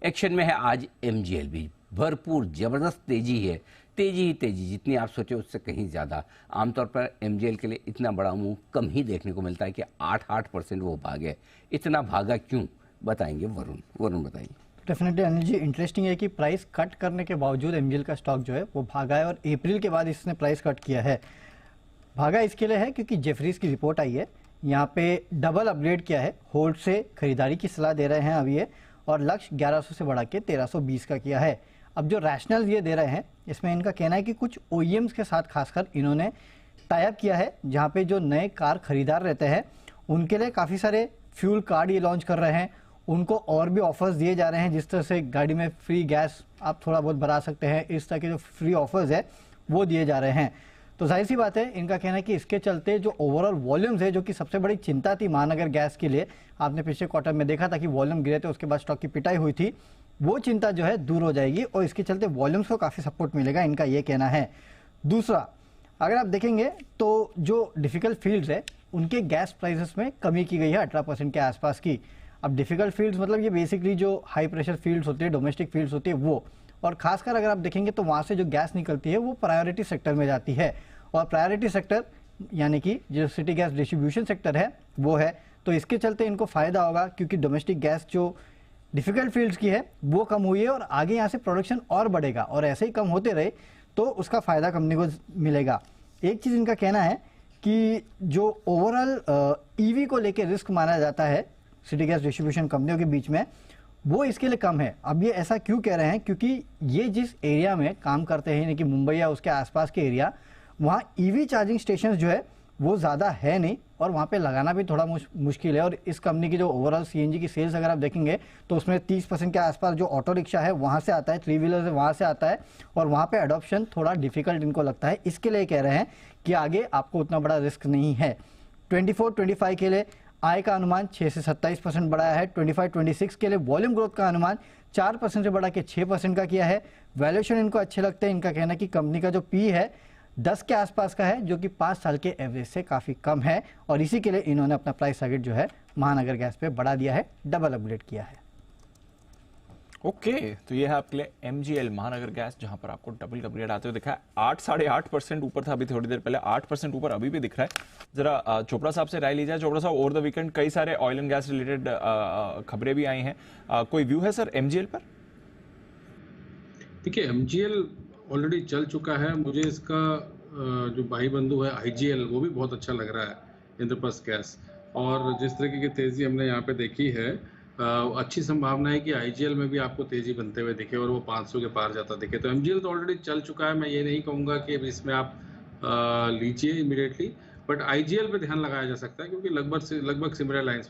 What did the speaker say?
Action में है आज एमजीएल भी। भरपूर जबरदस्त तेजी है, तेजी ही तेजी, जितनी आप सोचे उससे कहीं ज़्यादा। आमतौर पर एमजीएल के लिए इतना बड़ा मूव कम ही देखने को मिलता है कि 8% वो भागे। इतना भागा क्यों, बताएंगे वरुण बताइए। डेफिनेटली अनिल जी, इंटरेस्टिंग है कि प्राइस कट करने के बावजूद एमजीएल का स्टॉक जो है वो भागा है और अप्रैल के बाद इसने प्राइस कट किया है। भागा इसके लिए है क्योंकि जेफरीज की रिपोर्ट आई है, यहाँ पे डबल अपग्रेड किया है, होल्ड से खरीदारी की सलाह दे रहे हैं अभी ये, और लक्ष्य 1100 से बढ़ा के 1320 का किया है। अब जो रैशनल ये दे रहे हैं इसमें इनका कहना है कि कुछ ओईएम्स के साथ खासकर इन्होंने टाई अप किया है, जहाँ पे जो नए कार खरीदार रहते हैं उनके लिए काफ़ी सारे फ्यूल कार्ड ये लॉन्च कर रहे हैं, उनको और भी ऑफर्स दिए जा रहे हैं, जिस तरह से गाड़ी में फ्री गैस आप थोड़ा बहुत भरा सकते हैं, इस तरह के जो फ्री ऑफर्स है वो दिए जा रहे हैं। तो जाहिर सी बात है, इनका कहना है कि इसके चलते जो ओवरऑल वॉल्यूम्स है, जो कि सबसे बड़ी चिंता थी महानगर गैस के लिए, आपने पिछले क्वार्टर में देखा था कि वॉल्यूम गिरे थे, उसके बाद स्टॉक की पिटाई हुई थी, वो चिंता जो है दूर हो जाएगी और इसके चलते वॉल्यूम्स को काफ़ी सपोर्ट मिलेगा, इनका ये कहना है। दूसरा, अगर आप देखेंगे तो जो डिफिकल्ट फील्ड्स है उनके गैस प्राइसेस में कमी की गई है 18% के आसपास की। अब डिफिकल्ट फील्ड्स मतलब ये बेसिकली जो हाई प्रेशर फील्ड्स होती है, डोमेस्टिक फील्ड्स होती है वो, और खासकर अगर आप देखेंगे तो वहाँ से जो गैस निकलती है वो प्रायोरिटी सेक्टर में जाती है, और प्रायोरिटी सेक्टर यानी कि जो सिटी गैस डिस्ट्रीब्यूशन सेक्टर है वो है। तो इसके चलते इनको फ़ायदा होगा क्योंकि डोमेस्टिक गैस जो डिफिकल्ट फील्ड्स की है वो कम हुई है और आगे यहाँ से प्रोडक्शन और बढ़ेगा, और ऐसे ही कम होते रहे तो उसका फ़ायदा कंपनी को मिलेगा। एक चीज़ इनका कहना है कि जो ओवरऑल ईवी को लेके रिस्क माना जाता है सिटी गैस डिस्ट्रीब्यूशन कंपनियों के बीच में, वो इसके लिए कम है। अब ये ऐसा क्यों कह रहे हैं, क्योंकि ये जिस एरिया में काम करते हैं यानी कि मुंबई या उसके आसपास के एरिया, वहाँ ईवी चार्जिंग स्टेशन जो है वो ज़्यादा है नहीं, और वहाँ पे लगाना भी थोड़ा मुश्किल है। और इस कंपनी की जो ओवरऑल सीएनजी की सेल्स अगर आप देखेंगे तो उसमें 30% के आसपास जो ऑटो रिक्शा है वहाँ से आता है, 3 व्हीलर वहाँ से आता है, और वहाँ पे अडॉप्शन थोड़ा डिफिकल्ट इनको लगता है। इसके लिए कह रहे हैं कि आगे आपको उतना बड़ा रिस्क नहीं है। 24-25 के लिए आय का अनुमान 6 से 27% बढ़ाया है। 25-26 के लिए वॉल्यूम ग्रोथ का अनुमान 4% से बढ़ा के 6% का किया है। वैल्यूएशन इनको अच्छे लगते हैं, इनका कहना है कि कंपनी का जो पी है 10 के आसपास का है, जो कि 5 साल के एवरेज से काफ़ी कम है, और इसी के लिए इन्होंने अपना प्राइस टारगेट जो है महानगर गैस पे बढ़ा दिया है, डबल अपग्रेड किया है। ओके, तो ये है आपके लिए एमजीएल महानगर गैस, जहां पर आपको डबल अपग्रेड आते हुए दिखा है। 8-8.5% ऊपर था अभी थोड़ी देर पहले, 8% ऊपर अभी भी दिख रहा है। जरा चोपड़ा साहब से राय ली जाए। चोपड़ा साहब, ओवर द वीकेंड कई सारे ऑयल एंड गैस रिलेटेड खबरें भी आई हैं, कोई व्यू है सर एमजीएल पर? देखिए, एमजीएल ऑलरेडी चल चुका है। मुझे इसका जो भाई बंधु है आईजीएल, वो भी बहुत अच्छा लग रहा है, इंद्रप्रस्थ गैस। और जिस तरीके की तेजी हमने यहाँ पे देखी है, अच्छी संभावना है कि आईजीएल में भी आपको तेजी बनते हुए दिखे और वो 500 के पार जाता दिखे। तो एमजीएल तो ऑलरेडी चल चुका है, मैं ये नहीं कहूँगा कि इसमें आप लीजिए इमीडिएटली, बट आईजीएल पे ध्यान लगाया जा सकता है क्योंकि लगभग सिमिलर लाइंस